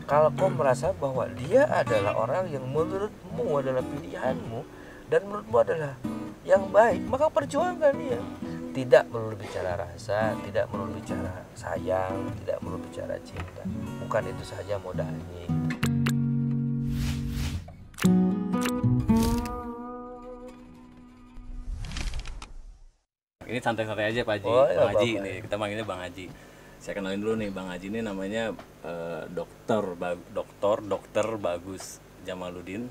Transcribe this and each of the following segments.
Kalau kau merasa bahwa dia adalah orang yang menurutmu adalah pilihanmu dan menurutmu adalah yang baik, maka perjuangkan dia. Tidak melulu bicara rasa, tidak melulu bicara sayang, tidak melulu bicara cinta. Bukan itu saja modalnya. Ini santai-santai aja Pak Haji, Oh, ya Bang Haji apa-apa. nih, kita manggilnya Bang Haji. Saya kenalin dulu nih, Bang Haji ini namanya dokter Bagus Jamaluddin.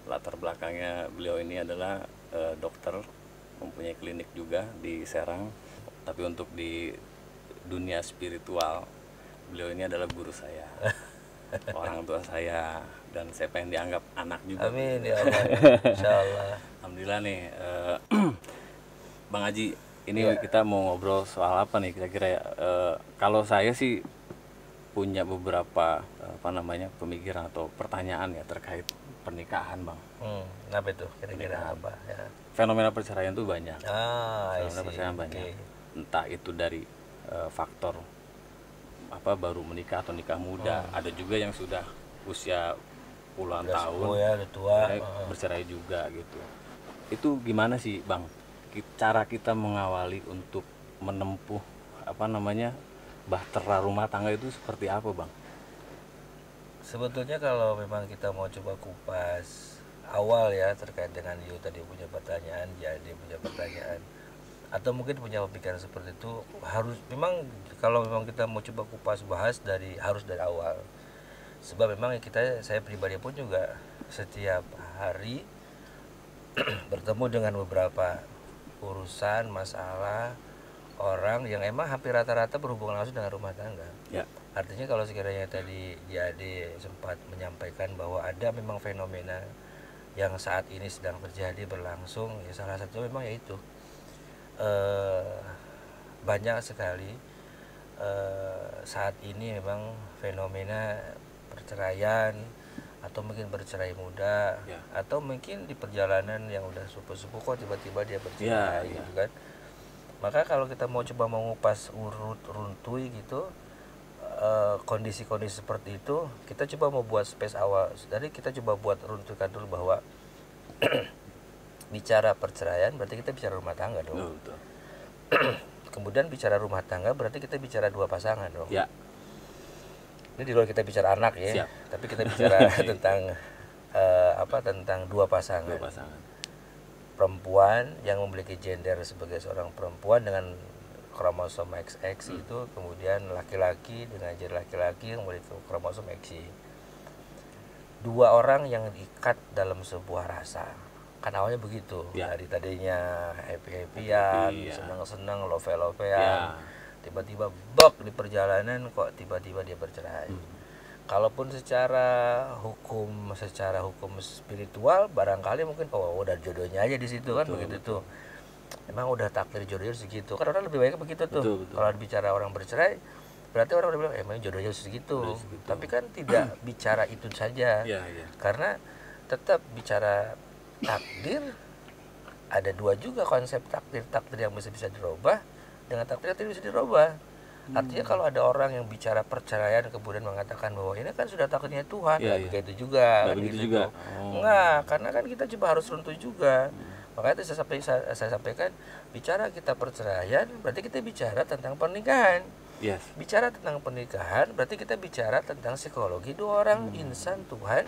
Latar belakangnya beliau ini adalah dokter, mempunyai klinik juga di Serang. Tapi untuk di dunia spiritual, beliau ini adalah guru saya, orang tua saya, dan saya pengen dianggap anak juga. Amin ya Allah. Insya Allah. Alhamdulillah nih, Bang Haji, ini Iya. kita mau ngobrol soal apa nih kira-kira ya? Kalau saya sih punya beberapa pemikiran atau pertanyaan ya terkait pernikahan, Bang. Apa itu kira-kira apa ya? Fenomena perceraian tuh banyak. I Fenomena see. perceraian banyak. Oke. Entah itu dari faktor baru menikah atau nikah muda. Ada juga yang sudah usia puluhan Udah tahun sepuh ya, udah tua. akhirnya bercerai juga gitu. Itu gimana sih, Bang? Cara kita mengawali untuk menempuh bahtera rumah tangga itu seperti apa, Bang? Sebetulnya kalau memang kita mau coba kupas awal ya terkait dengan Yu tadi punya pertanyaan, jadi punya pertanyaan, atau mungkin punya pemikiran seperti itu, harus memang kalau memang kita mau coba kupas bahas harus dari awal. Sebab memang saya pribadi pun juga setiap hari bertemu dengan beberapa urusan masalah orang yang emang hampir rata-rata berhubungan langsung dengan rumah tangga. Ya. Artinya kalau sekiranya tadi Jadi sempat menyampaikan bahwa ada memang fenomena yang saat ini sedang terjadi berlangsung, ya salah satu memang yaitu banyak sekali saat ini memang fenomena perceraian, atau mungkin bercerai muda, Ya. atau mungkin di perjalanan yang udah sepuh-sepuh kok tiba-tiba dia Ya, bercerai ya. gitu kan. Maka kalau kita mau coba mengupas runtui gitu kondisi-kondisi seperti itu, kita coba mau buat space awal. Jadi kita coba buat runtuhkan dulu bahwa bicara perceraian berarti kita bicara rumah tangga dong. Betul. Kemudian bicara rumah tangga berarti kita bicara dua pasangan dong. Ya. Ini di luar kita bicara anak ya. Siap. Tapi kita bicara tentang tentang dua pasangan. Dua pasangan. Perempuan yang memiliki gender sebagai seorang perempuan dengan kromosom XX itu, kemudian laki-laki dengan gender laki-laki yang memiliki kromosom XY. Dua orang yang diikat dalam sebuah rasa. Kan awalnya begitu. Ya. Dari tadinya happy-happyan, Happy, ya. senang-senang, love-lovean. Ya. Tiba-tiba bok di perjalanan kok tiba-tiba dia bercerai. Kalaupun secara hukum spiritual barangkali mungkin udah jodohnya aja di situ kan, begitu tuh. Emang udah takdir jodohnya segitu. Kan orang lebih baik begitu tuh. Betul. Kalau bicara orang bercerai berarti orang udah bilang emang jodohnya segitu. Tapi kan tidak bicara itu saja. Ya. Karena tetap bicara takdir, ada dua juga konsep takdir yang bisa dirubah dengan takdir yang tidak bisa dirubah. Artinya kalau ada orang yang bicara perceraian kemudian mengatakan bahwa ini kan sudah takdirnya Tuhan, begitu juga. Nggak begitu juga. Enggak, karena kan kita coba harus runtuh juga. Makanya itu saya sampaikan, bicara kita perceraian berarti kita bicara tentang pernikahan. Yes. Bicara tentang pernikahan berarti kita bicara tentang psikologi dua orang insan Tuhan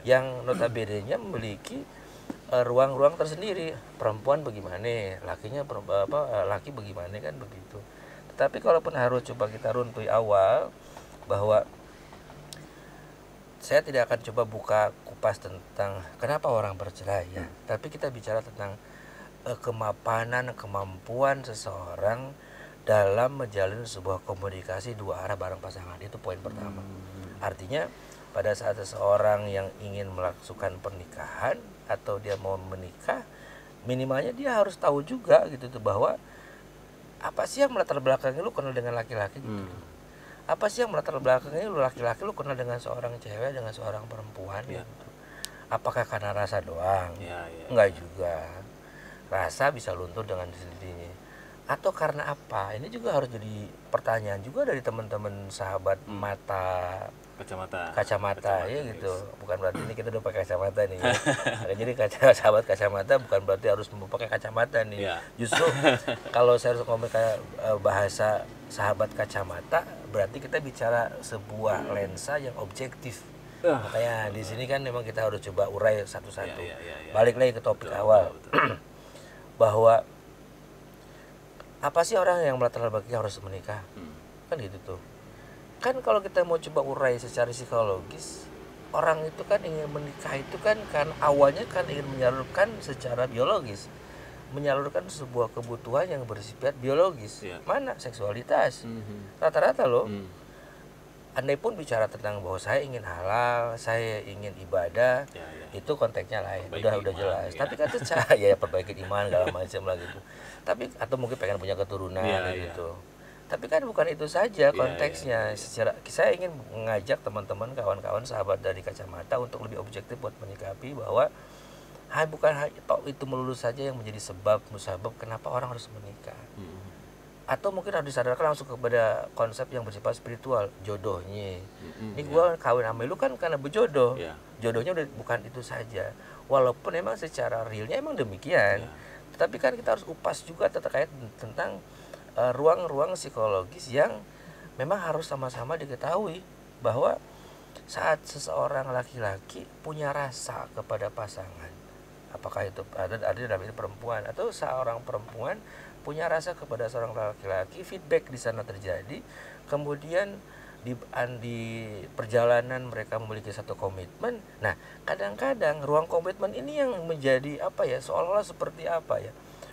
yang notabene-nya memiliki ruang-ruang tersendiri. Perempuan bagaimana, laki bagaimana, kan begitu. Tetapi kalaupun harus coba kita runtui awal, bahwa saya tidak akan coba buka kupas tentang kenapa orang bercerai ya, tapi kita bicara tentang kemapanan, kemampuan seseorang dalam menjalin sebuah komunikasi dua arah bareng pasangan. Itu poin pertama. Artinya pada saat seseorang yang ingin melakukan pernikahan atau dia mau menikah, minimalnya dia harus tahu juga gitu tuh, bahwa apa sih yang melatar belakangnya lu kenal dengan laki-laki gitu. Apa sih yang melatar belakangnya lu laki-laki lu kenal dengan seorang cewek, dengan seorang perempuan gitu. Apakah karena rasa doang? Enggak juga. Rasa bisa luntur dengan sendirinya. Atau karena apa? Ini juga harus jadi pertanyaan juga dari teman-teman sahabat mata kacamata ya gitu. Bukan berarti ini kita udah pakai kacamata nih ya. Jadi sahabat kacamata bukan berarti harus memakai kacamata nih. Iya. Justru kalau saya harus ngomong kayak bahasa sahabat kacamata, berarti kita bicara sebuah lensa yang objektif. Makanya di sini kan memang kita harus coba urai satu-satu. Balik lagi ke topik awal. Bahwa apa sih orang yang melatar belakangi harus menikah? Kan gitu tuh. Kan kalau kita mau coba urai secara psikologis, orang itu kan ingin menikah itu kan awalnya kan ingin menyalurkan secara biologis, menyalurkan sebuah kebutuhan yang bersifat biologis. Mana seksualitas? Rata-rata loh. Andai pun bicara tentang bahwa saya ingin halal, saya ingin ibadah, itu konteksnya lain. Udah jelas. Tapi kan itu ya perbaiki iman segala macam lah gitu. Tapi atau mungkin pengen punya keturunan gitu. Tapi kan bukan itu saja konteksnya. Secara saya ingin mengajak teman-teman, kawan-kawan, sahabat dari kacamata untuk lebih objektif buat menyikapi bahwa bukan itu melulu saja yang menjadi sebab musabab kenapa orang harus menikah. Atau mungkin harus disadarkan langsung kepada konsep yang bersifat spiritual, jodohnya. Ini gue kawin sama lu kan karena berjodoh. Jodohnya udah bukan itu saja. Walaupun emang secara realnya emang demikian. Tetapi kan kita harus upas juga terkait tentang ruang-ruang psikologis yang memang harus sama-sama diketahui bahwa saat seseorang laki-laki punya rasa kepada pasangan, apakah itu ada dalam ini perempuan atau seorang perempuan punya rasa kepada seorang laki-laki, feedback di sana terjadi, kemudian di perjalanan mereka memiliki satu komitmen. Nah, kadang-kadang ruang komitmen ini yang menjadi seolah-olah seperti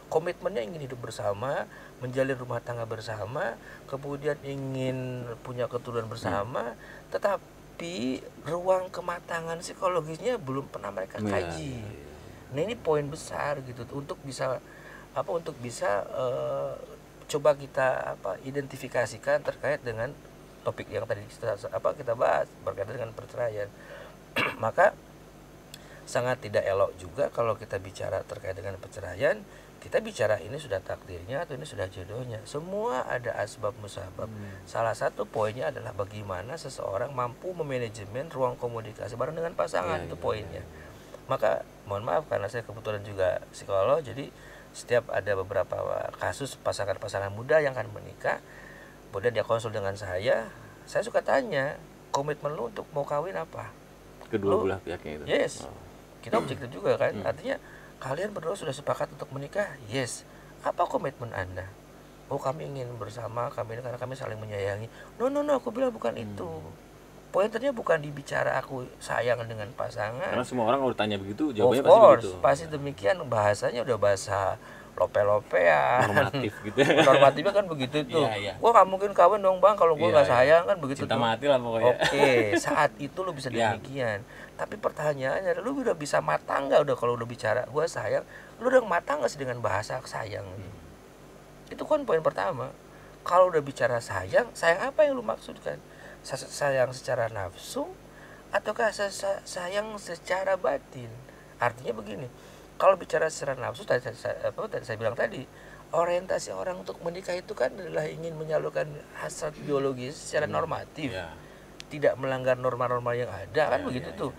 komitmennya ingin hidup bersama, menjalin rumah tangga bersama, kemudian ingin punya keturunan bersama, tetapi ruang kematangan psikologisnya belum pernah mereka kaji. Nah, ini poin besar gitu untuk bisa coba kita identifikasikan terkait dengan topik yang tadi kita bahas berkaitan dengan perceraian. Maka sangat tidak elok juga kalau kita bicara terkait dengan perceraian, kita bicara ini sudah takdirnya atau ini sudah jodohnya. Semua ada asbab musabab. Salah satu poinnya adalah bagaimana seseorang mampu memanajemen ruang komunikasi bareng dengan pasangan, itu poinnya. Maka mohon maaf karena saya kebetulan juga psikolog, jadi setiap ada beberapa kasus pasangan-pasangan muda yang akan menikah, kemudian dia konsul dengan saya suka tanya, komitmen lu untuk mau kawin apa? Kedua belah pihaknya itu. Yes. Kita objektif juga kan. Artinya kalian berdua sudah sepakat untuk menikah? Yes. Apa komitmen Anda? Kami ingin bersama, karena kami saling menyayangi. No, aku bilang bukan itu. Pointernya bukan dibicara aku sayang dengan pasangan. Karena semua orang kalau ditanya begitu, jawabannya pasti begitu. Pasti Ya. demikian, bahasanya udah bahasa lope-lopean. Normatif gitu. Normatifnya kan begitu tuh. Iya. Gua gak mungkin kawin dong bang kalau gua gak sayang kan begitu. Cinta tuh. Mati lah pokoknya. Oke, saat itu lu bisa demikian. Tapi pertanyaannya, lu udah bisa matang gak udah kalau udah bicara gua sayang, lu udah matang gak sih dengan bahasa sayang? Itu kan poin pertama. Kalau udah bicara sayang apa yang lu maksudkan? Sayang secara nafsu ataukah sayang secara batin? Artinya begini, kalau bicara secara nafsu tadi saya bilang tadi, orientasi orang untuk menikah itu kan adalah ingin menyalurkan hasrat biologis secara normatif, tidak melanggar norma-norma yang ada, kan begitu tuh.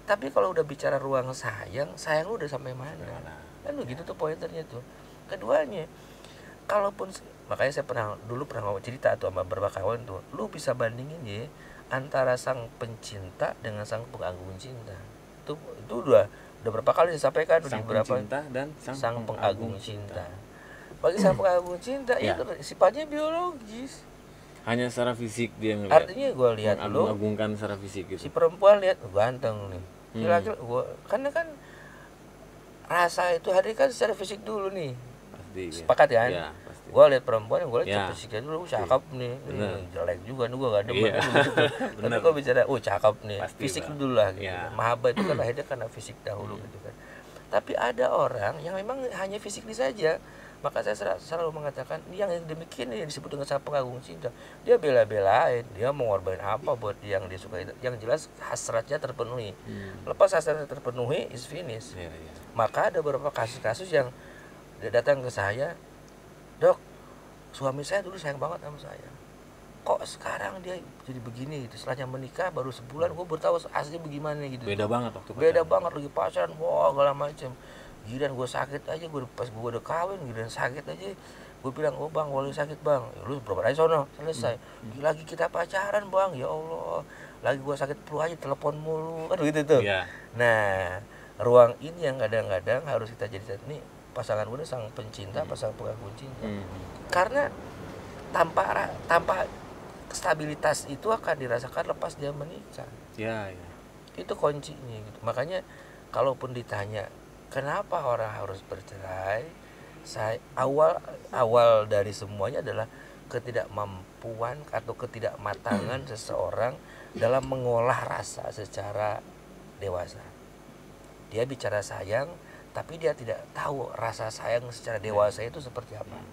Tapi kalau udah bicara ruang sayang lu udah sampai mana? Kan begitu tuh pointernya tuh. Keduanya, kalaupun makanya saya dulu pernah ngomong cerita tuh sama beberapa kawan tuh, lu bisa bandingin ya antara sang pencinta dengan sang pengagum cinta. Itu udah berapa kali saya sampaikan di beberapa pencinta dan sang pengagum cinta. Bagi sang pengagum cinta itu sifatnya biologis. Hanya secara fisik dia ngeliat. Artinya gue lihat lu mengagungkan secara fisik gitu. Si perempuan lihat ganteng nih. Laki-laki karena kan rasa itu hadir kan secara fisik dulu nih. Pasti. Sepakat kan? Ya, gue lihat perempuan, gue lihat fisiknya dulu, cakep nih. Jelek juga nih, gue gak demen. Tapi gue bicara, cakep nih. Pasti, fisik dulu lah gitu. Mahabbah itu kan akhirnya karena fisik dahulu gitu kan. Tapi ada orang yang memang hanya fisik saja. Maka saya selalu mengatakan, yang demikian yang disebut dengan sang pengagum cinta. Dia bela-belain, dia mau ngorbanin apa buat yang dia suka itu. Yang jelas hasratnya terpenuhi. Lepas hasratnya terpenuhi, is finish. Maka ada beberapa kasus-kasus yang dia datang ke saya, dok, suami saya dulu sayang banget sama saya, kok sekarang dia jadi begini gitu. Setelahnya menikah baru sebulan gue baru tahu aslinya bagaimana gitu. Beda banget waktu Beda pacaran. banget lagi pacaran, wah segala macem. Giliran gue sakit aja, gue pas gue udah kawin, giliran sakit aja gue bilang, oh bang boleh sakit bang, ya, lu berobat aja sono, selesai. Lagi kita pacaran bang, ya Allah, lagi gue sakit perlu aja telepon mulu kan begitu tuh. Iya. Nah, ruang ini yang kadang-kadang harus kita jadikan nih pasangan gue sang pencinta, pasangan pengagum cinta. Karena tanpa stabilitas itu akan dirasakan lepas dia menikah. Ya, ya. Itu kuncinya gitu. Makanya kalaupun ditanya kenapa orang harus bercerai, saya awal dari semuanya adalah ketidakmampuan atau ketidakmatangan seseorang dalam mengolah rasa secara dewasa. Dia bicara sayang, tapi dia tidak tahu rasa sayang secara dewasa itu seperti apa.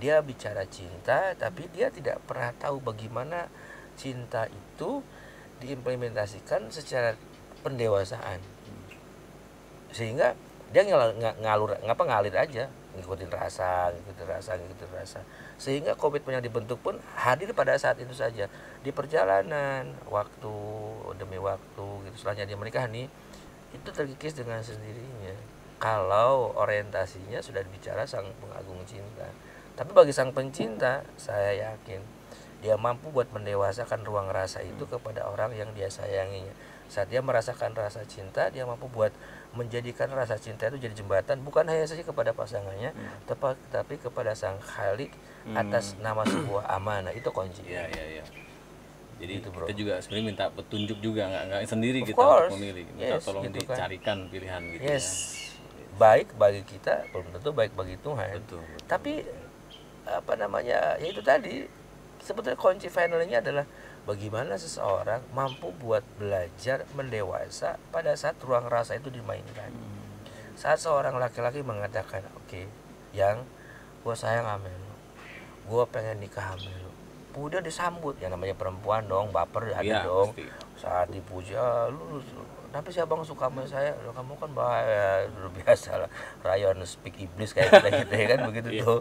Dia bicara cinta, tapi dia tidak pernah tahu bagaimana cinta itu diimplementasikan secara pendewasaan. Sehingga dia ngalir aja, ngikutin rasa. Sehingga komitmen yang dibentuk pun hadir pada saat itu saja. Di perjalanan, waktu demi waktu gitu. Setelahnya dia menikah nih, itu terkikis dengan sendirinya. Kalau orientasinya sudah bicara sang pengagung cinta. Tapi bagi sang pencinta, saya yakin dia mampu buat mendewasakan ruang rasa itu kepada orang yang dia sayanginya. Saat dia merasakan rasa cinta, dia mampu buat menjadikan rasa cinta itu jadi jembatan, bukan hanya saja kepada pasangannya, tapi kepada sang Khalik atas nama sebuah amanah. Itu kunci. Ya. Jadi Gitu, kita juga sebenarnya minta petunjuk juga, nggak sendiri Of kita course. untuk memilih. Minta tolong gitu kan. dicarikan pilihan gitu Yes. ya. Baik bagi kita, belum tentu baik bagi Tuhan. Betul. Tapi ya itu tadi sebetulnya kunci finalnya adalah bagaimana seseorang mampu buat belajar mendewasa pada saat ruang rasa itu dimainkan. Saat seorang laki-laki mengatakan, oke, yang gue sayang sama lu, gue pengen nikah sama lu, kemudian disambut, ya namanya perempuan dong, baper ada Iya, dong. pasti. Saat dipuji, lu tapi si abang suka sama saya, kamu kan bahaya, udah biasa lah, rayon speak iblis kayak kita ya kan begitu tuh.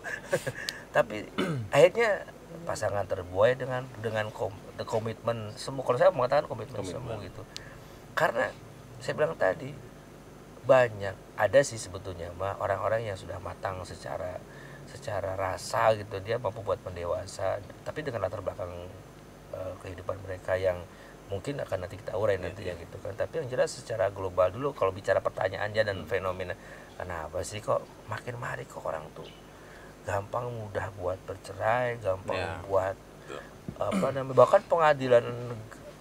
Tapi akhirnya pasangan terbuai dengan komitmen semu. Kalau saya mengatakan komitmen semu gitu. Karena saya bilang tadi banyak ada sih sebetulnya orang-orang yang sudah matang secara rasa gitu, dia mampu buat mendewasa, tapi dengan latar belakang kehidupan mereka yang mungkin akan nanti kita urai nanti ya gitu kan. Tapi yang jelas secara global dulu kalau bicara pertanyaannya dan fenomena, kenapa sih kok makin mari kok orang tuh gampang mudah buat bercerai, gampang buat bahkan pengadilan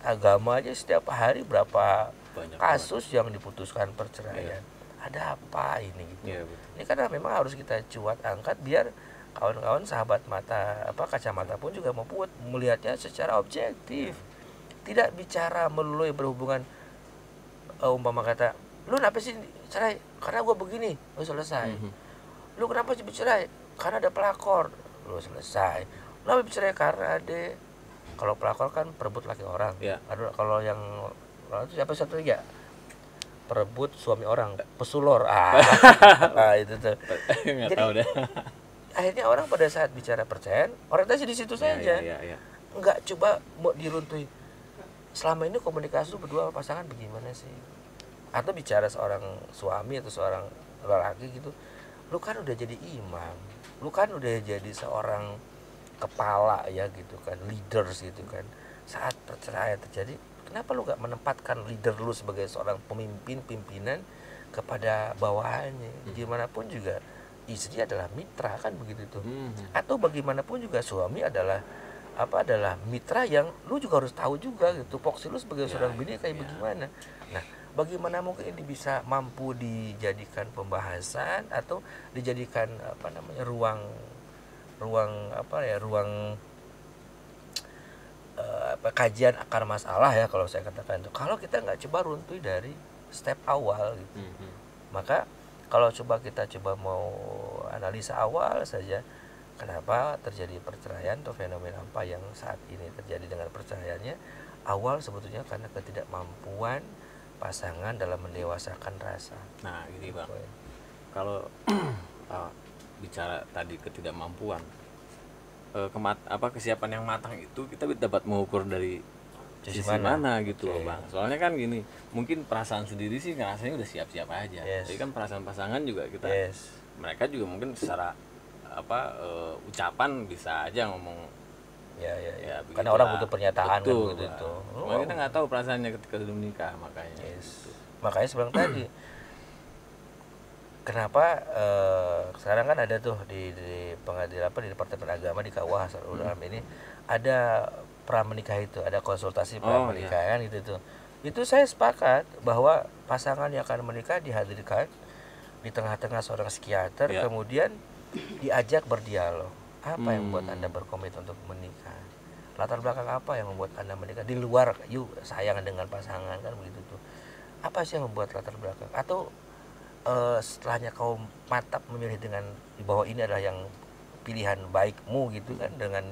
agama aja setiap hari berapa Banyak kasus yang diputuskan perceraian. Ada apa ini gitu. Ini karena memang harus kita cuat angkat biar kawan-kawan sahabat mata kacamata pun juga mau buat melihatnya secara objektif. Tidak bicara melulu berhubungan umpama kata, lu kenapa sih cerai? Karena gue begini, lu selesai. Lu kenapa sih bercerai? Karena ada pelakor, lu selesai. Lu kenapa bercerai? Karena ada, kalau pelakor kan perebut laki orang. Aduh, kalau yang itu siapa satu ya? Perebut suami orang, pesulor. Itu tuh. Nggak tahu deh. Akhirnya orang pada saat bicara perceraian, orientasi di situ saja. Enggak coba mau diruntuhi. Selama ini komunikasi lu berdua pasangan bagaimana sih? Atau bicara seorang suami atau seorang lelaki gitu, lu kan udah jadi imam, lu kan udah jadi seorang kepala ya gitu kan, leaders gitu kan. Saat perceraian terjadi, kenapa lu gak menempatkan leader lu sebagai seorang pimpinan kepada bawahannya? Gimana pun juga istri adalah mitra kan begitu tuh. Atau bagaimanapun juga suami adalah mitra yang lu juga harus tahu juga gitu, foksi lu sebagai seorang bini kayak bagaimana. Nah, bagaimana mungkin ini bisa mampu dijadikan pembahasan atau dijadikan ruang kajian akar masalah ya kalau saya katakan itu. Kalau kita nggak coba runtuh dari step awal gitu. Maka kalau kita mau analisa awal saja, kenapa terjadi perceraian atau fenomena apa yang saat ini terjadi dengan perceraiannya, awal sebetulnya karena ketidakmampuan pasangan dalam mendewasakan rasa. Nah gini Bang, kalau bicara tadi ketidakmampuan, kesiapan yang matang itu kita dapat mengukur dari Sisi sisi mana? mana gitu loh Oke. Bang. Soalnya kan gini, mungkin perasaan sendiri sih ngerasanya udah siap-siap aja. Yes. Tapi kan perasaan pasangan juga kita, Yes. mereka juga mungkin secara ucapan bisa aja ngomong Ya, ya karena orang begitulah. butuh pernyataan kan Betul, begitu Bang. itu. Cuma kita nggak tahu perasaannya ketika sudah menikah makanya. Yes. Makanya sebelum tadi kenapa sekarang kan ada tuh di pengadilan di Departemen Agama di KUA Hasrul Ulum ini ada pramenikah itu, ada konsultasi pernikahan itu tuh. Itu saya sepakat bahwa pasangan yang akan menikah dihadirkan di tengah-tengah seorang psikiater, kemudian diajak berdialog. Apa yang membuat Anda berkomitmen untuk menikah? Latar belakang apa yang membuat Anda menikah? Di luar yuk sayang dengan pasangan kan begitu tuh. Apa sih yang membuat latar belakang? Atau setelahnya kau mantap memilih dengan bahwa ini adalah yang pilihan baikmu gitu kan, dengan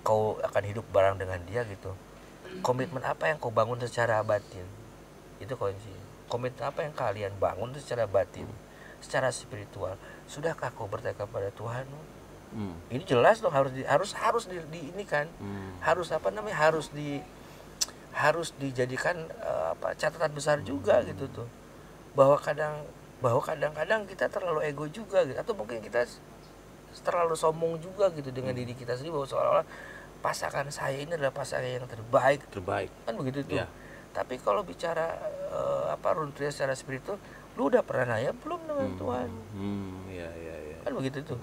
kau akan hidup bareng dengan dia gitu. Komitmen apa yang kau bangun secara batin? Itu kunci. Komitmen apa yang kalian bangun secara batin, secara spiritual? Sudahkah kau bertekad pada Tuhanmu? Ini jelas dong, harus ini kan, harus harus dijadikan catatan besar juga gitu tuh, bahwa kadang-kadang kita terlalu ego juga gitu, atau mungkin kita terlalu sombong juga gitu dengan diri kita sendiri, bahwa seolah-olah pasangan saya ini adalah pasangan yang terbaik kan begitu tuh. Tapi kalau bicara runtuhnya secara spiritual, lu udah pernah nanya belum dengan Tuhan? Kan begitu tuh.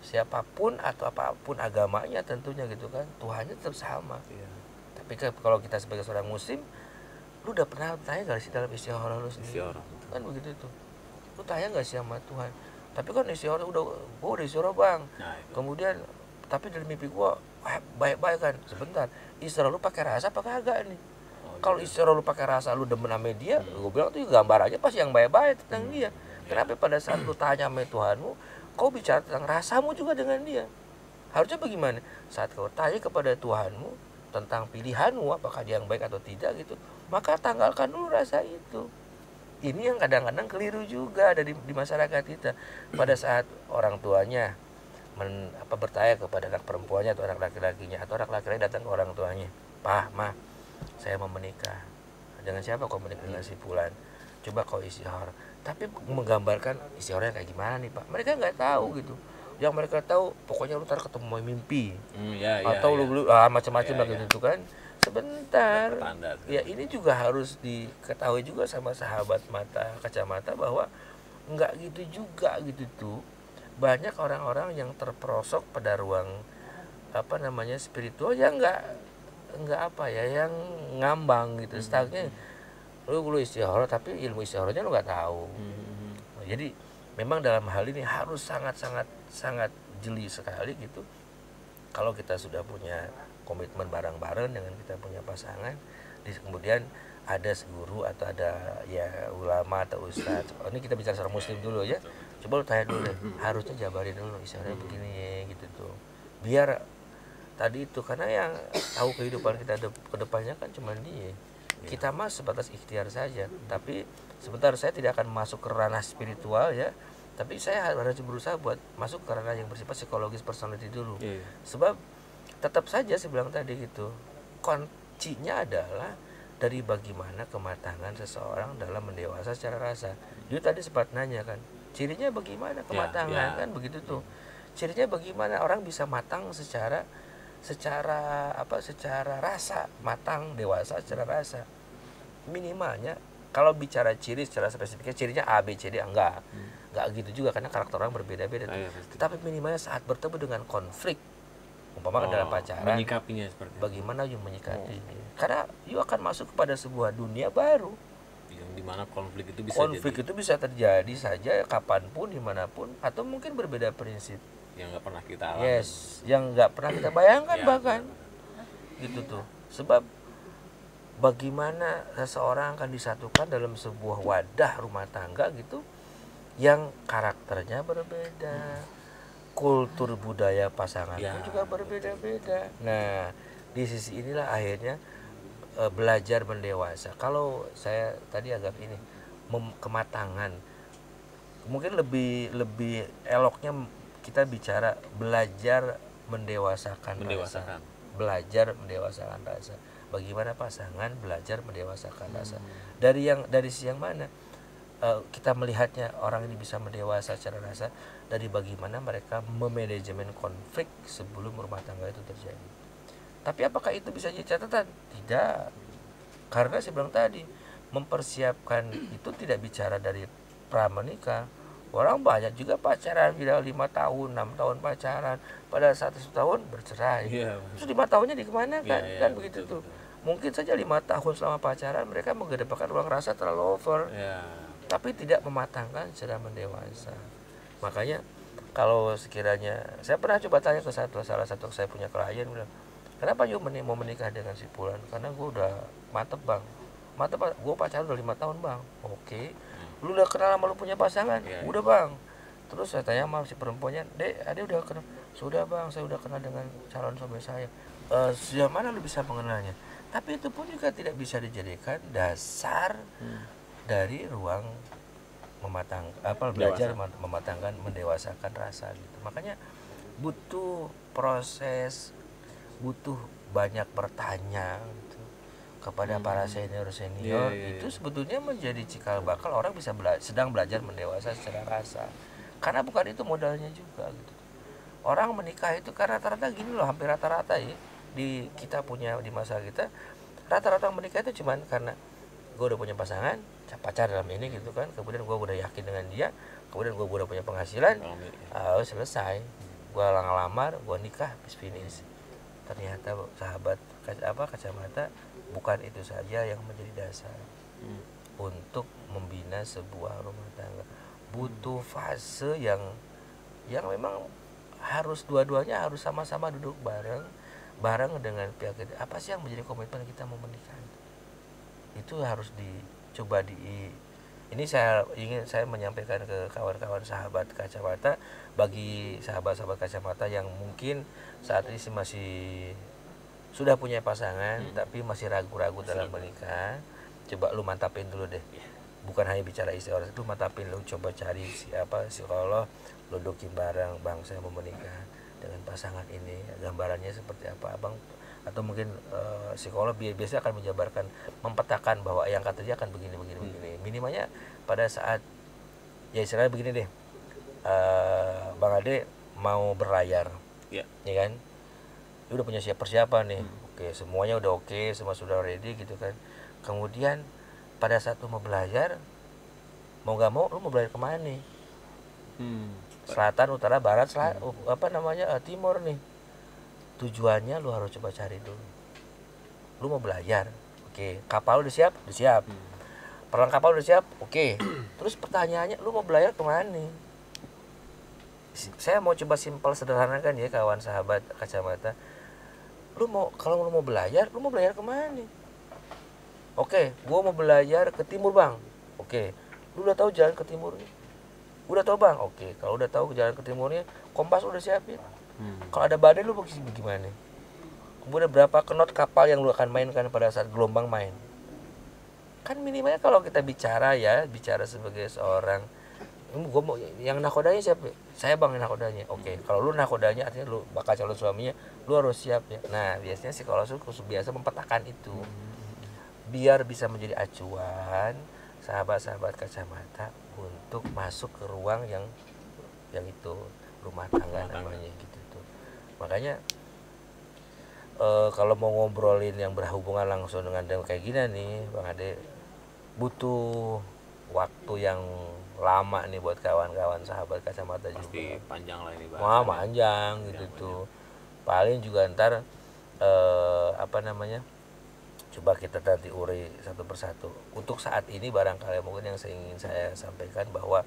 Siapapun atau apapun agamanya tentunya gitu kan, Tuhannya tetap sama. Tapi kalau kita sebagai seorang muslim, lu udah pernah tanya gak sih dalam istikharah lu sendiri? Kan begitu tuh. Lu tanya gak sih sama Tuhan? Tapi kan istikharah gua udah istikharah bang. Kemudian tapi dari mimpi gua baik-baik kan. Sebentar, istikharah lu pakai rasa apa kagak nih? Kalau istikharah lu pakai rasa, lu demen sama dia, gua bilang tuh gambar aja pasti yang baik-baik tentang dia. Kenapa pada saat lu tanya sama Tuhanmu, kau bicara tentang rasamu juga dengan dia? Harusnya bagaimana? Saat kau tanya kepada Tuhanmu tentang pilihanmu, apakah dia yang baik atau tidak gitu, maka tanggalkan dulu rasa itu. Ini yang kadang-kadang keliru juga ada di masyarakat kita. Pada saat orang tuanya bertanya kepada anak perempuannya atau anak laki-lakinya, atau anak laki-laki datang ke orang tuanya, "Pak, Ma, saya mau menikah. Dengan siapa kau menikah? Dengan si Fulan. Coba kau istikharah." Tapi menggambarkan istikharahnya kayak gimana nih Pak, mereka nggak tahu gitu. Yang mereka tahu pokoknya lu ntar ketemu mimpi, atau lu macam-macam lah gitu kan. Sebentar ya, ini juga harus diketahui juga sama sahabat kacamata bahwa nggak gitu juga gitu tuh. Banyak orang-orang yang terperosok pada ruang spiritual yang nggak yang ngambang gitu. Setangnya lu istikharah tapi ilmu istikharahnya lu nggak tahu. Jadi memang dalam hal ini harus sangat jeli sekali gitu. Kalau kita sudah punya komitmen bareng-bareng dengan kita punya pasangan, kemudian ada guru atau ada ya ulama atau ustadz. Ini kita bicara secara muslim dulu ya. Coba lu tanya dulu deh, harusnya jabarin dulu istilahnya begini ya gitu tuh. Biar tadi itu, karena yang tahu kehidupan kita ke depannya kan cuma dia. Kita mah sebatas ikhtiar saja. Tapi sebentar, saya tidak akan masuk ke ranah spiritual ya. Tapi saya harus berusaha buat masuk ke ranah yang bersifat psikologis personality dulu. Sebab tetap saja saya bilang tadi gitu, kuncinya adalah dari bagaimana kematangan seseorang dalam mendewasa secara rasa. Dia tadi sempat nanya kan, cirinya bagaimana kematangan kan begitu tuh. Cirinya bagaimana orang bisa matang secara rasa, matang dewasa secara rasa. Minimalnya kalau bicara ciri secara spesifiknya, cirinya A B C D enggak gitu juga, karena karakter orang berbeda-beda. Tapi minimalnya saat bertemu dengan konflik, umpama dalam pacaran, menyikapinya seperti bagaimana you menyikapi. Karena you akan masuk kepada sebuah dunia baru yang dimana konflik itu bisa terjadi saja kapanpun, dimanapun, atau mungkin berbeda prinsip yang nggak pernah kita alami. Yang nggak pernah kita bayangkan bahkan gitu tuh. Sebab bagaimana seseorang akan disatukan dalam sebuah wadah rumah tangga gitu, yang karakternya berbeda, kultur budaya pasangan pun juga berbeda-beda. Nah, di sisi inilah akhirnya belajar mendewasa. Kalau saya tadi agak ini kematangan, mungkin lebih eloknya kita bicara belajar mendewasakan rasa. Mendewasakan. Belajar mendewasakan rasa. Bagaimana pasangan belajar mendewasakan rasa. Dari siang mana? Kita melihatnya orang ini bisa mendewasa secara rasa dari bagaimana mereka memanajemen konflik sebelum rumah tangga itu terjadi. Tapi apakah itu bisa jadi catatan? Tidak. Karena saya bilang tadi, mempersiapkan itu tidak bicara dari pra-menikah. Orang banyak juga pacaran, bila 5 tahun, 6 tahun pacaran, pada saat 1 tahun bercerai. Terus 5 tahunnya di kemana kan? Kan begitu tuh. Mungkin saja 5 tahun selama pacaran mereka mengedepankan ruang rasa terlalu over. Tapi tidak mematangkan secara mendewasa. Makanya kalau sekiranya saya pernah coba tanya ke salah satu saya punya klien, bilang, kenapa you mau menikah dengan si Fulan? Karena gue udah mantep bang. Mantep, gue pacaran udah 5 tahun bang. Oke. Lu udah kenal sama lu punya pasangan? Udah bang. Terus saya tanya sama si perempuannya, Dek, Ade udah kenal? Sudah bang, saya udah kenal dengan calon suami saya. Sejauh mana lu bisa mengenalnya? Tapi itu pun juga tidak bisa dijadikan dasar dari ruang belajar mematangkan, mendewasakan rasa gitu. Makanya butuh proses, butuh banyak bertanya gitu, kepada para senior itu sebetulnya menjadi cikal bakal orang bisa sedang belajar mendewasa secara rasa. Karena bukan itu modalnya juga gitu. Orang menikah itu karena rata-rata gini loh, hampir rata-rata ya di kita punya di masa kita, rata-rata menikah itu cuman karena gue udah punya pasangan, pacar dalam ini gitu kan, kemudian gue udah yakin dengan dia, kemudian gue udah punya penghasilan, selesai, gue ngelamar, gue nikah, finish. Ternyata sahabat kacamata, bukan itu saja yang menjadi dasar untuk membina sebuah rumah tangga. Butuh fase yang memang harus dua-duanya harus sama-sama duduk bareng dengan pihak kita. Apa sih yang menjadi komitmen kita mau menikah? Itu harus dicoba ini saya menyampaikan ke kawan-kawan sahabat kacamata, bagi sahabat-sahabat kacamata yang mungkin saat ini masih sudah punya pasangan tapi masih ragu-ragu dalam menikah, coba lu mantapin dulu deh. Bukan hanya bicara istri orang, itu mantapin, lu coba cari psikolog, lu dudukin bareng, bang saya mau menikah dengan pasangan ini, gambarannya seperti apa abang, atau mungkin psikolog biasanya akan menjabarkan, mempetakan bahwa yang kata dia akan begini. Minimalnya pada saat ya istilahnya begini deh, Bang Ade mau berlayar, ya kan, dia udah punya persiapan nih, oke, semuanya udah oke, semua sudah ready gitu kan. Kemudian pada saat lu mau belajar, mau gak mau lu mau belajar kemana nih? Selatan, utara, barat, timur nih. Tujuannya lu harus coba cari dulu. Lu mau belajar, oke. Kapal udah siap? Udah siap. Perlengkapan udah siap? Oke. Terus pertanyaannya, lu mau belajar kemana nih? Saya mau coba simpel sederhanakan ya kawan sahabat kacamata. Kalau lu mau belajar kemana nih? Oke, gua mau belajar ke timur bang. Oke, lu udah tahu jalan ke timurnya? Udah tahu bang. Oke, kalau udah tahu jalan ke timurnya, kompas udah siapin. Kalau ada badai lu bagaimana? Kemudian berapa knot kapal yang lu akan mainkan pada saat gelombang main? Kan minimalnya kalau kita bicara sebagai seorang, gue mau yang nakodanya siapa? Saya bang yang nakodanya. Oke, kalau lu nakodanya artinya lu bakal calon suaminya, lu harus siap ya. Nah biasanya psikolog biasa mempetakan itu, biar bisa menjadi acuan sahabat-sahabat kacamata untuk masuk ke ruang yang itu rumah tangga namanya gitu tuh. Makanya kalau mau ngobrolin yang berhubungan langsung dengan kayak gini nih Bang Ade, butuh waktu yang lama nih buat kawan-kawan sahabat kacamata juga. Pasti panjang lah ini Bang. Wah panjang gitu tuh. Paling juga ntar coba kita nanti uri satu persatu. Untuk saat ini barangkali mungkin yang ingin saya sampaikan bahwa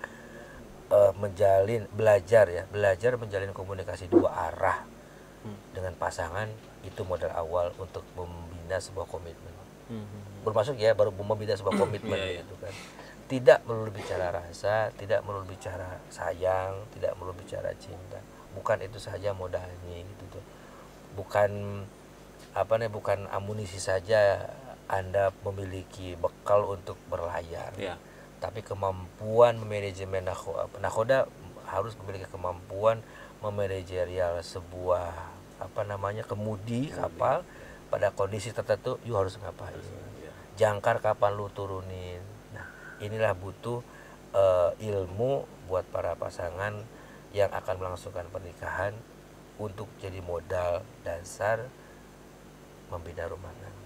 belajar menjalin komunikasi dua arah dengan pasangan itu modal awal untuk membina sebuah komitmen. Bermaksud ya baru membina sebuah komitmen gitu kan. Tidak melulu bicara rasa, tidak melulu bicara sayang, tidak melulu bicara cinta. Bukan itu saja modalnya gitu tuh. Bukan amunisi saja Anda memiliki bekal untuk berlayar. Tapi kemampuan memanajemen nakoda harus memiliki kemampuan memanajerial sebuah kemudi kapal pada kondisi tertentu, you harus ngapain, jangkar kapan lu turunin. Nah, inilah butuh ilmu buat para pasangan yang akan melangsungkan pernikahan untuk jadi modal dasar membina rumah tangga.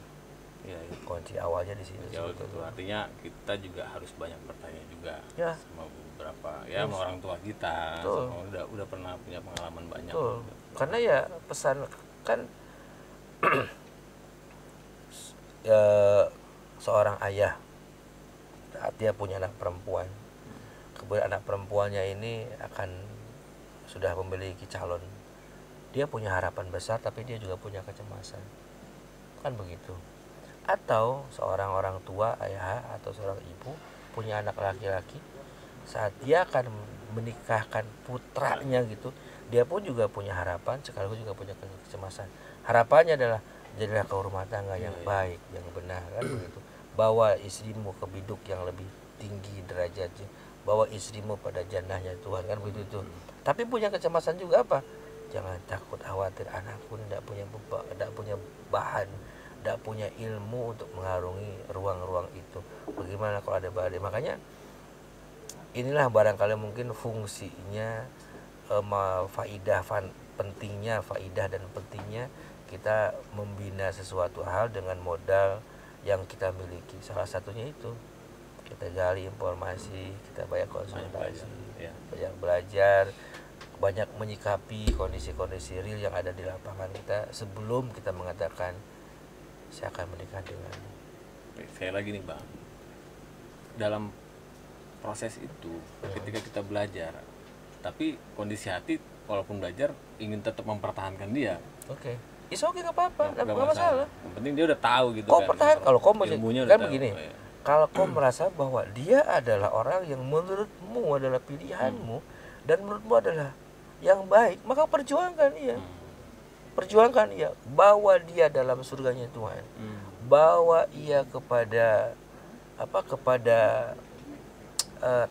Kunci awalnya di sini. Itu artinya kita juga harus banyak bertanya juga sama beberapa sama orang tua kita. Sama udah pernah punya pengalaman banyak. Karena ya pesan kan seorang ayah saat dia punya anak perempuan, kemudian anak perempuannya ini sudah memiliki calon, dia punya harapan besar tapi dia juga punya kecemasan, kan begitu. Atau seorang orang tua, ayah atau seorang ibu punya anak laki-laki, saat dia akan menikahkan putranya gitu, dia pun juga punya harapan sekaligus juga punya kecemasan. Harapannya adalah jadilah kau rumah tangga yang baik, yang benar, kan begitu. Bawa istrimu ke biduk yang lebih tinggi derajatnya, bawa istrimu pada jannahnya Tuhan, kan begitu. Tapi punya kecemasan juga apa? Jangan takut khawatir anakku tidak punya bahan, tidak punya ilmu untuk mengarungi ruang-ruang itu. Bagaimana kalau ada badai? Makanya inilah barangkali mungkin fungsinya faidah dan pentingnya kita membina sesuatu hal dengan modal yang kita miliki. Salah satunya itu kita gali informasi, kita banyak konsultasi, banyak belajar, banyak menyikapi kondisi-kondisi real yang ada di lapangan kita sebelum kita mengatakan saya akan menikah dengan. Saya lagi nih Bang, dalam proses itu ketika kita belajar, tapi kondisi hati walaupun belajar ingin tetap mempertahankan dia. It's okay, nggak apa-apa, nggak masalah. Yang penting dia udah tahu gitu kau kan. Pertahan, kalau kau masih kan begini. Kalau kau merasa bahwa dia adalah orang yang menurutmu adalah pilihanmu dan menurutmu adalah yang baik, maka perjuangkan dia. Perjuangkan ia, bawa dia dalam surganya Tuhan. Bawa ia kepada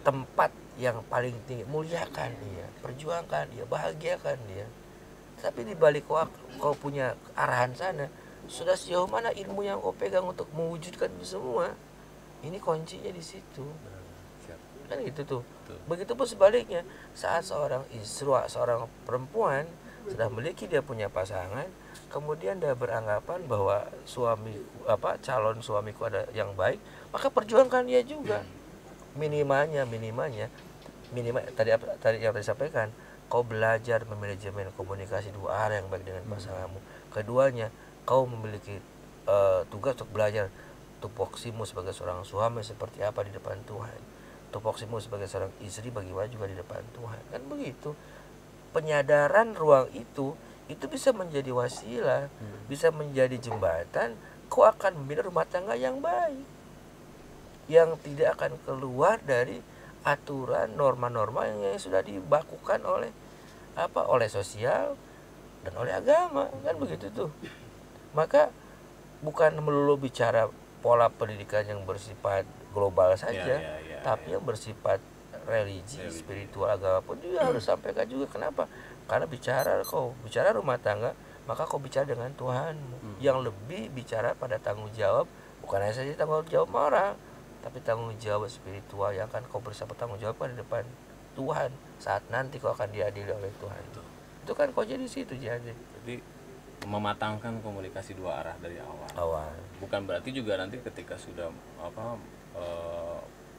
tempat yang paling tinggi, muliakan dia, perjuangkan dia, bahagiakan dia. Tapi di balik kau punya arahan sana, sudah sejauh mana ilmu yang kau pegang untuk mewujudkan itu semua? Ini kuncinya di situ. Kan gitu tuh. Begitupun sebaliknya, saat seorang perempuan sudah memiliki, dia punya pasangan, kemudian dia beranggapan bahwa calon suamiku ada yang baik, maka perjuangkan dia juga. Minimal tadi yang disampaikan, kau belajar memanajemen komunikasi dua arah yang baik dengan pasanganmu. Keduanya, kau memiliki tugas untuk belajar tupoksimu sebagai seorang suami seperti apa di depan Tuhan, tupoksimu sebagai seorang istri bagaimana juga di depan Tuhan, kan begitu. Penyadaran ruang itu bisa menjadi wasilah, bisa menjadi jembatan. Kau akan membina rumah tangga yang baik, yang tidak akan keluar dari aturan norma-norma yang sudah dibakukan oleh sosial dan oleh agama, kan begitu tuh. Maka bukan melulu bicara pola pendidikan yang bersifat global saja, tapi yang bersifat religi, spiritual, agama pun juga harus sampaikan juga. Kenapa? Karena bicara rumah tangga, maka kau bicara dengan Tuhanmu yang lebih bicara pada tanggung jawab, bukan hanya saja tanggung jawab moral, tapi tanggung jawab spiritual yang akan kau bersama tanggung jawabkan di depan Tuhan saat nanti kau akan diadili oleh Tuhan. Itu kan kau jadi situ jadi. Jadi mematangkan komunikasi dua arah dari awal. Bukan berarti juga nanti ketika sudah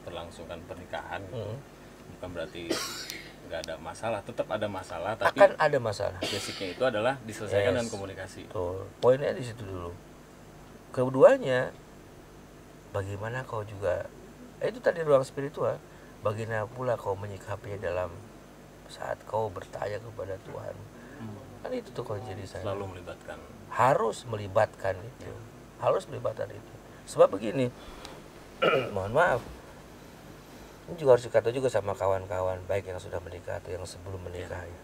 berlangsungkan pernikahan gitu, bukan berarti nggak ada masalah, tetap ada masalah, tapi akan ada masalah. Basicnya itu adalah diselesaikan dengan komunikasi. Betul. Poinnya di situ dulu. Keduanya, bagaimana kau juga itu tadi ruang spiritual, bagaimana pula kau menyikapinya dalam saat kau bertanya kepada Tuhan. Kan itu tuh kunci di sana. Selalu melibatkan. Harus melibatkan itu. Harus melibatkan itu. Sebab begini, mohon maaf, ini juga harus dikatakan juga sama kawan-kawan baik yang sudah menikah atau yang sebelum menikah ya.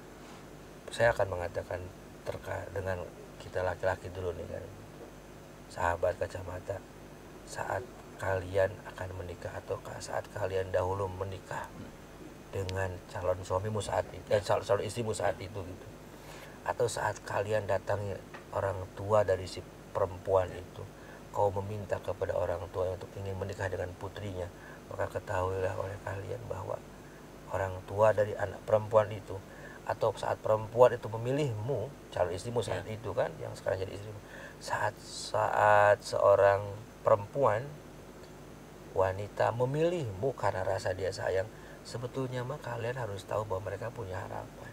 Saya akan mengatakan terkait dengan kita laki-laki dulu nih kan, sahabat kacamata, saat kalian akan menikah atau saat kalian dahulu menikah dengan calon suamimu saat itu, calon istrimu saat itu gitu, atau saat kalian datangi orang tua dari si perempuan itu, kau meminta kepada orang tua untuk ingin menikah dengan putrinya, maka ketahuilah oleh kalian bahwa orang tua dari anak perempuan itu, atau saat perempuan itu memilihmu, calon istrimu saat itu kan, yang sekarang jadi istrimu, saat seorang perempuan wanita memilihmu karena rasa dia sayang, sebetulnya mah kalian harus tahu bahwa mereka punya harapan.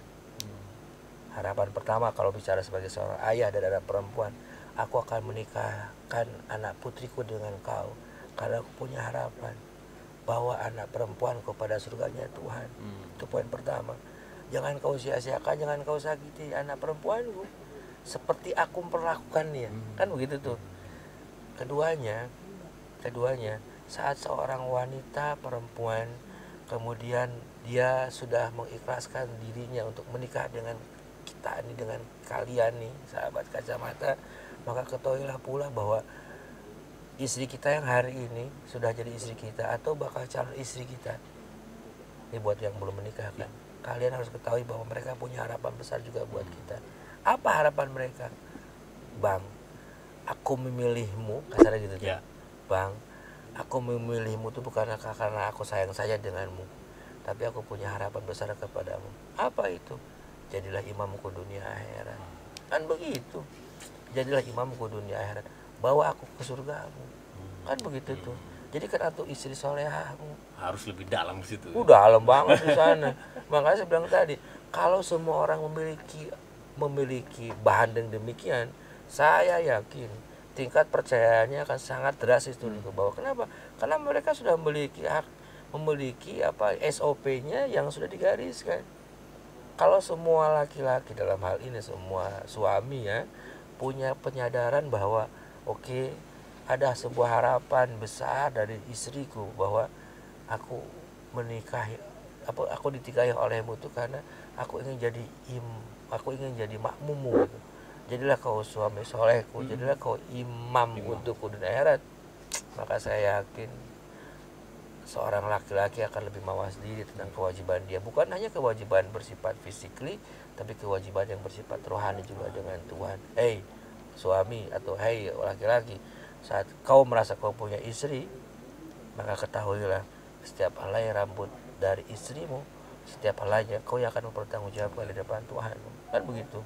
Harapan pertama kalau bicara sebagai seorang ayah dan anak perempuan, aku akan menikahkan anak putriku dengan kau karena aku punya harapan bawa anak perempuan kepada surganya Tuhan. Itu poin pertama. Jangan kau sia-siakan, jangan kau sakiti anak perempuanku seperti aku memperlakukannya. Kan begitu tuh. Keduanya, saat seorang wanita perempuan kemudian dia sudah mengikhlaskan dirinya untuk menikah dengan kita ini, dengan kalian nih sahabat kacamata, maka ketahuilah pula bahwa istri kita yang hari ini sudah jadi istri kita atau bakal calon istri kita. Ini buat yang belum menikah kan, kalian harus ketahui bahwa mereka punya harapan besar juga buat kita. Apa harapan mereka? Bang, aku memilihmu, kasarnya gitu ya. Bang, aku memilihmu itu bukan karena aku sayang saja denganmu, tapi aku punya harapan besar kepadamu. Apa itu? Jadilah imamku dunia akhirat. Kan begitu. Jadilah imamku dunia akhirat. Bawa aku ke surgamu. Kan begitu tuh. Jadi kan atau istri solehahmu. Harus lebih dalam ke situ. Udah dalam banget di sana. Makanya saya bilang tadi, kalau semua orang memiliki bahan yang demikian, saya yakin tingkat percayaannya akan sangat drastis turun ke bawah. Kenapa? Karena mereka sudah memiliki SOP-nya yang sudah digariskan. Kalau semua laki-laki dalam hal ini, semua suami ya, punya penyadaran bahwa oke, ada sebuah harapan besar dari istriku bahwa aku dinikahi olehmu itu karena aku ingin jadi makmummu gitu. Jadilah kau suami solehku, jadilah kau imam untukku di akhirat. Maka saya yakin seorang laki-laki akan lebih mawas diri tentang kewajiban dia, bukan hanya kewajiban bersifat fisikly, tapi kewajiban yang bersifat rohani juga dengan Tuhan. Hei suami atau hei laki-laki, saat kau merasa kau punya istri, maka ketahuilah setiap helai rambut dari istrimu, setiap helainya kau yang akan mempertanggungjawabkan di depan Tuhan. Kan begitu.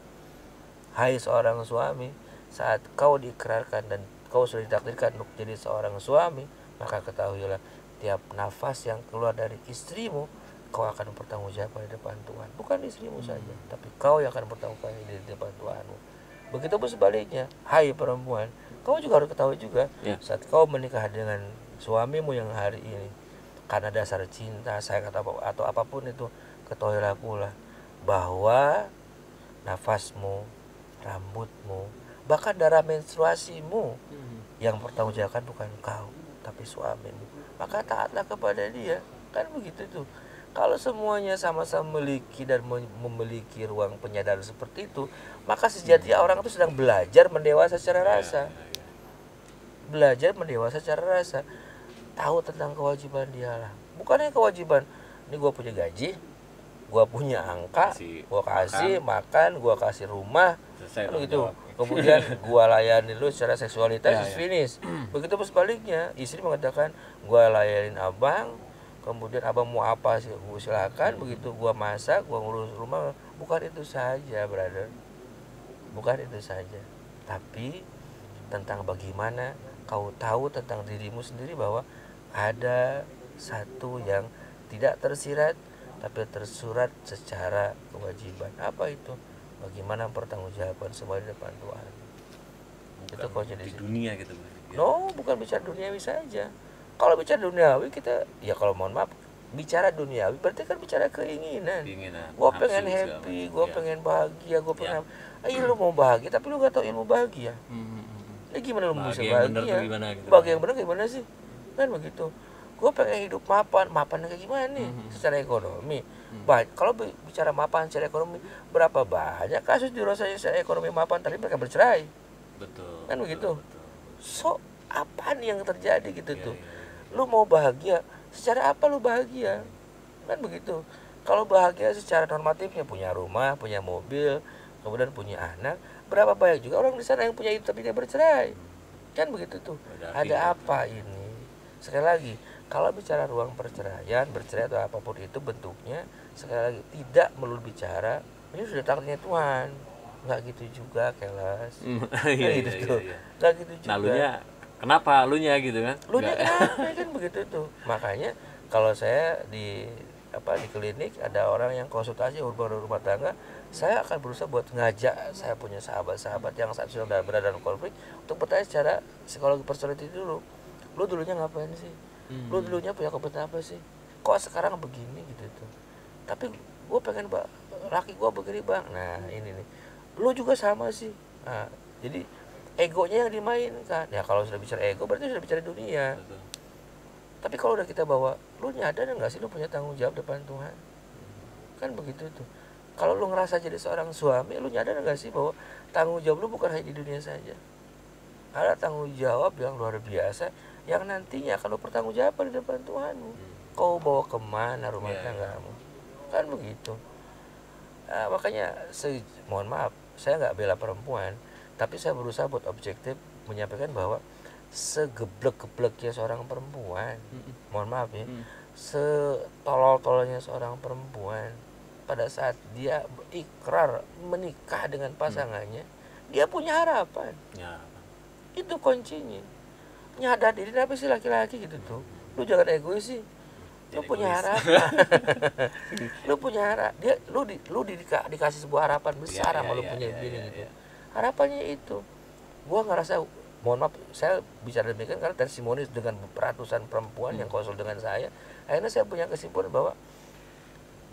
Hai seorang suami, saat kau diikrarkan dan kau sudah ditakdirkan untuk jadi seorang suami, maka ketahuilah tiap nafas yang keluar dari istrimu, kau akan mempertanggungjawabkan di depan Tuhan. Bukan istrimu saja, tapi kau yang akan mempertanggungjawabkan di depan Tuhanmu. Begitupun sebaliknya, hai perempuan, kau juga harus ketahui juga saat kau menikah dengan suamimu yang hari ini karena dasar cinta, sayang atau apapun itu, ketahuilah pula bahwa nafasmu, rambutmu, bahkan darah menstruasimu yang bertanggungjawabkan bukan kau, tapi suamimu. Maka taatlah kepada dia. Kan begitu tuh. Kalau semuanya sama-sama memiliki dan memiliki ruang penyadaran seperti itu, maka sejatinya orang itu sedang belajar mendewasa secara rasa. Belajar mendewasa secara rasa. Tahu tentang kewajiban dia lah. Bukannya kewajiban, ini gue punya gaji, gue punya angka, gue kasih makan, gue kasih rumah, begitu. Kemudian gue layani lu secara seksualitas, finish. Begitu sebaliknya, istri mengatakan gue layanin abang, kemudian abang mau apa sih, silakan. Begitu gue masak, gue ngurus rumah. Bukan itu saja, brother. Bukan itu saja. Tapi tentang bagaimana kau tahu tentang dirimu sendiri bahwa ada satu yang tidak tersirat tapi tersurat secara kewajiban. Apa itu? Bagaimana pertanggungjawaban semua di depan Tuhan. Bukan itu kau jadi di dunia gitu. No, bukan bicara duniawi saja. Kalau bicara duniawi kita, ya kalau mohon maaf, bicara duniawi berarti kan bicara keinginan. Gue pengen happy, gue pengen bahagia, gue pengen. Lu mau bahagia tapi lu gak tahu ilmu bahagia. Ya gimana lu bisa bahagia? Bahagia yang benar gimana sih? Kan begitu. Gue pengen hidup mapan kayak gimana nih secara ekonomi. Kalau bicara mapan secara ekonomi, berapa banyak kasus dirosanya secara ekonomi mapan tapi mereka bercerai. Betul. Kan begitu. So apa nih yang terjadi gitu tuh? Lu mau bahagia, secara apa lu bahagia? Kan begitu. Kalau bahagia secara normatifnya punya rumah, punya mobil, kemudian punya anak, berapa banyak juga orang di sana yang punya itu tapi dia bercerai. Kan begitu tuh. Ada apa ini? Sekali lagi, kalau bicara ruang perceraian, bercerai atau apapun itu bentuknya, sekali lagi tidak melulu bicara ini sudah takdirnya Tuhan. Nggak gitu juga, Kelas. Iya, Gitu iya, tuh. iya. Nggak gitu juga. Nah, lunya kenapa lunya gitu kan? Lu nya kenapa kan begitu tuh. Makanya kalau saya di klinik ada orang yang konsultasi hubungan rumah tangga, saya akan berusaha buat ngajak saya punya sahabat-sahabat yang saat sudah berada dalam konflik untuk bertanya secara psikologi personality dulu. Lu dulunya ngapain sih? Lu dulunya punya kompetensi apa sih? Kok sekarang begini gitu tuh. Tapi gue pengen laki gue begini bang. Nah ini nih. Lu juga sama sih. Nah, jadi egonya yang dimainkan. Ya kalau sudah bicara ego berarti sudah bicara dunia. Betul. Tapi kalau udah kita bawa, lu nyadar nggak sih lu punya tanggung jawab depan Tuhan? Kan begitu tuh. Kalau lu ngerasa jadi seorang suami, lu nyadar nggak sih bahwa tanggung jawab lu bukan hanya di dunia saja? Ada tanggung jawab yang luar biasa yang nantinya akan lu pertanggungjawabkan di depan Tuhanmu. Kau bawa kemana rumah tanggamu? Kan begitu. Makanya mohon maaf, saya nggak bela perempuan, tapi saya berusaha buat objektif menyampaikan bahwa segeblek-gebleknya seorang perempuan, mohon maaf ya, setolol-tololnya seorang perempuan, pada saat dia ikrar menikah dengan pasangannya, dia punya harapan. Ya. Itu kuncinya. Nyadar diri apa sih laki-laki gitu tuh. Lu jangan egois sih. Lu punya harapan. Lu punya harapan. Lu dikasih sebuah harapan besar sama lu punya bini gitu. Harapannya itu. Gua ngerasa, mohon maaf, saya bicara demikian karena testimoni dengan ratusan perempuan yang konsul dengan saya. Akhirnya saya punya kesimpulan bahwa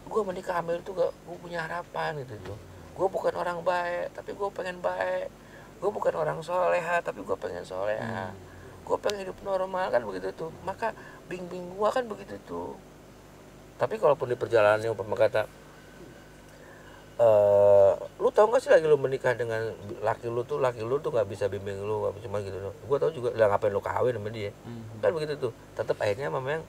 gue menikah hamil itu gue punya harapan gitu tuh. Gue bukan orang baik, tapi gue pengen baik. Gue bukan orang soleha, tapi gue pengen soleha. Gue pengen hidup normal, kan begitu tuh. Maka bing-bing gue kan begitu tuh. Tapi kalaupun di perjalanan yang umpama kata, lu tau gak sih lagi lu menikah dengan laki lu tuh nggak bisa bimbing lu, cuma gitu tuh. Gue tau juga, lah ngapain lu kawin sama dia? Kan begitu tuh. Tetap akhirnya memang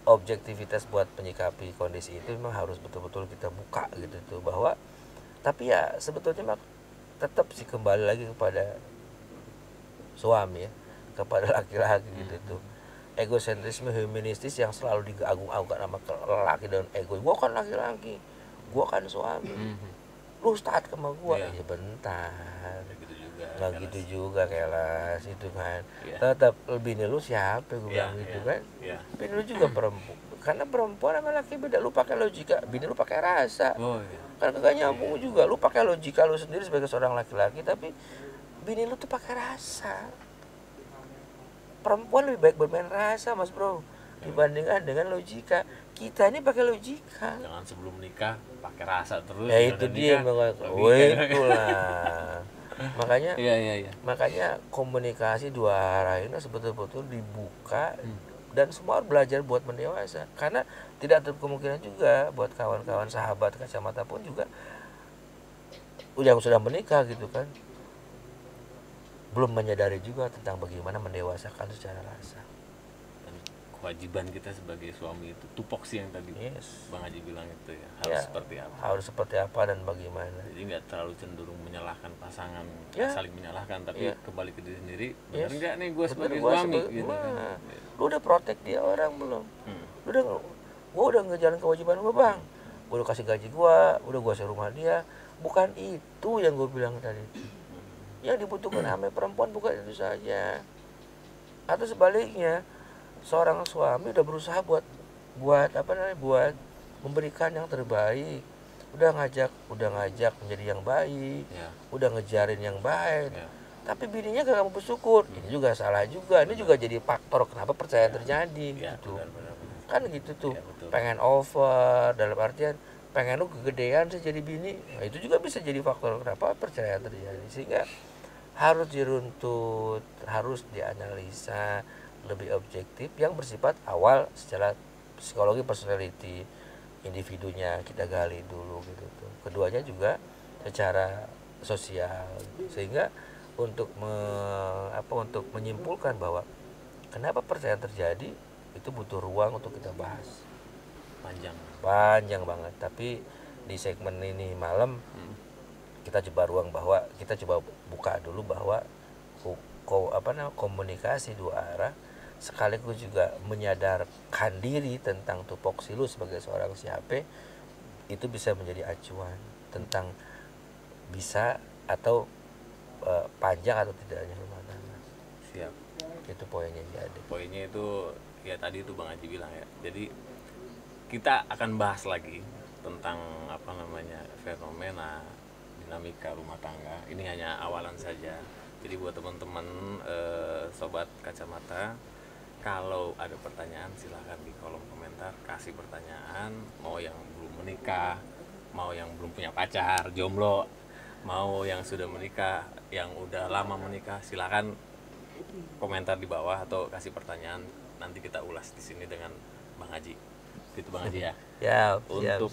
objektivitas buat menyikapi kondisi itu memang harus betul-betul kita buka gitu tuh, bahwa tapi ya sebetulnya tetap sih kembali lagi kepada suami ya, kepada laki-laki gitu tuh. Egosentrisme humanistis yang selalu diagung-agungkan sama laki dan ego. Gua kan laki-laki, gua kan suami, lu taat sama gua. Ya bentar, nggak gitu juga Kelas itu kan. Tetap bini lu siapa gue bilang gitu kan. Bini lu juga perempuan, karena perempuan sama laki beda. Lu pakai logika, bini lu pakai rasa. Kan kagak nyambung juga. Lu pakai logika lu sendiri sebagai seorang laki-laki, tapi bini lu tuh pakai rasa. Perempuan lebih baik bermain rasa, Mas Bro, dibandingkan dengan logika. Kita ini pakai logika. Jangan sebelum nikah pakai rasa terus. Ya itu dia, itulah. Makanya makanya komunikasi dua arah ini betul-betul dibuka, dan semua belajar buat mendewasa. Karena tidak tertutup kemungkinan juga buat kawan-kawan sahabat kacamata pun juga yang sudah menikah gitu kan, belum menyadari juga tentang bagaimana mendewasakan secara rasa. Dan kewajiban kita sebagai suami itu tupoksi yang tadi Bang Haji bilang itu ya, harus seperti apa? Harus seperti apa dan bagaimana. Jadi nggak terlalu cenderung menyalahkan pasangan, saling menyalahkan, tapi kembali ke diri sendiri. Benar nggak nih gue sebagai suami? Gitu. Lu udah protek dia orang belum? Gue udah ngejalan kewajiban gue bang. Gue udah kasih gaji gue, udah gue sewa rumah dia. Bukan itu yang gue bilang tadi. Yang dibutuhkan sama perempuan bukan itu saja. Atau sebaliknya, seorang suami udah berusaha buat memberikan yang terbaik, udah ngajak menjadi yang baik, udah ngejarin yang baik, tapi bininya gak mau bersyukur. Ini juga salah juga. Ini juga jadi faktor kenapa perceraian terjadi gitu. Kan gitu tuh. Pengen over dalam artian pengen lu kegedean sih jadi bini. Nah, itu juga bisa jadi faktor kenapa perceraian terjadi. Sehingga harus diruntut, harus dianalisa lebih objektif yang bersifat awal secara psikologi personality individunya kita gali dulu gitu tuh. Keduanya juga secara sosial, sehingga untuk menyimpulkan bahwa kenapa perceraian terjadi itu butuh ruang untuk kita bahas panjang banget. Tapi di segmen ini malam kita coba ruang bahwa kita coba buka dulu bahwa komunikasi dua arah sekaligus juga menyadarkan diri tentang tupoksi lu sebagai seorang CHP itu bisa menjadi acuan tentang bisa atau panjang atau tidaknya rumah tangga. Siap. Itu poinnya jadi. Poinnya itu ya tadi itu Bang Haji bilang ya. Jadi kita akan bahas lagi tentang fenomena dinamika rumah tangga. Ini hanya awalan saja. Jadi buat teman-teman sobat kacamata, kalau ada pertanyaan silahkan di kolom komentar kasih pertanyaan. Mau yang belum menikah, mau yang belum punya pacar, jomblo, mau yang sudah menikah, yang udah lama menikah, silahkan komentar di bawah atau kasih pertanyaan. Nanti kita ulas di sini dengan Bang Haji. Gitu Bang Haji ya. Ya, Untuk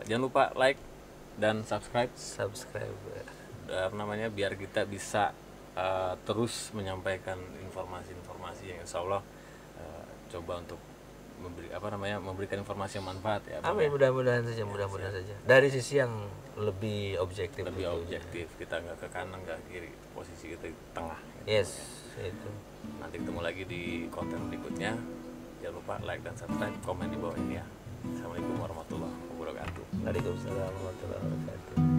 jangan lupa like dan subscribe. Biar kita bisa terus menyampaikan informasi-informasi yang insya Allah coba untuk memberikan informasi yang manfaat ya. Amin, mudah-mudahan saja. Dari sisi yang lebih objektif. Kita nggak ke kanan nggak ke kiri, posisi kita di tengah. Yes, itu. Nanti ketemu lagi di konten berikutnya. Jangan lupa like dan subscribe, komen di bawah ini ya. Assalamualaikum warahmatullahi wabarakatuh. Waalaikumsalam warahmatullahi wabarakatuh.